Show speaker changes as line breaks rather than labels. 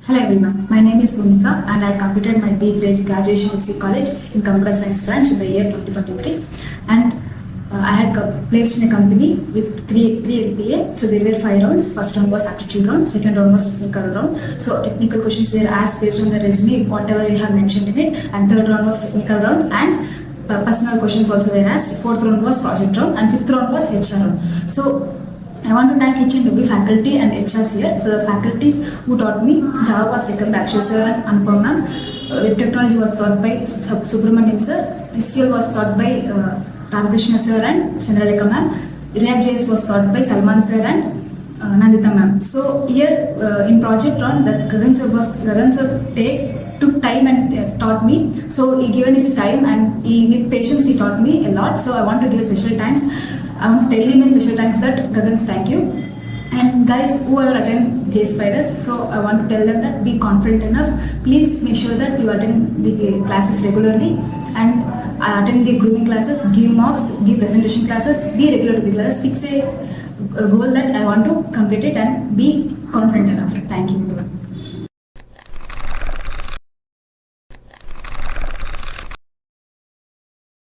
Hello everyone, my name is BOOMIKA and I completed my B grade graduation in C College in Computer Science branch in the year 2023 and I had placed in a company with 3 LPA. So there were 5 rounds. First round was aptitude round, second round was technical round. So technical questions were asked based on the resume, whatever you have mentioned in it, and third round was technical round and personal questions also were asked. Fourth round was project round and fifth round was HR round. So I want to thank each and every faculty and HRs here. So the faculties who taught me, Java was taken by Akshay sir and Anupam ma'am. Web technology was taught by Subramaniam sir. SQL was taught by Ramakrishna sir and Chandralekha ma'am. React.js was taught by Salman sir and Nandita ma'am. So here in project round, Gagan sir took time and taught me. So he given his time and with patience he taught me a lot. So I want to give a special thanks. I want to tell him a special thanks that Gagan's thank you. And guys who are attend Jspiders, so I want to tell them that be confident enough. Please make sure that you attend the classes regularly and attend the grooming classes, give mocks, give presentation classes, be regular to the classes, fix a goal that I want to complete it and be confident enough. Thank you everyone.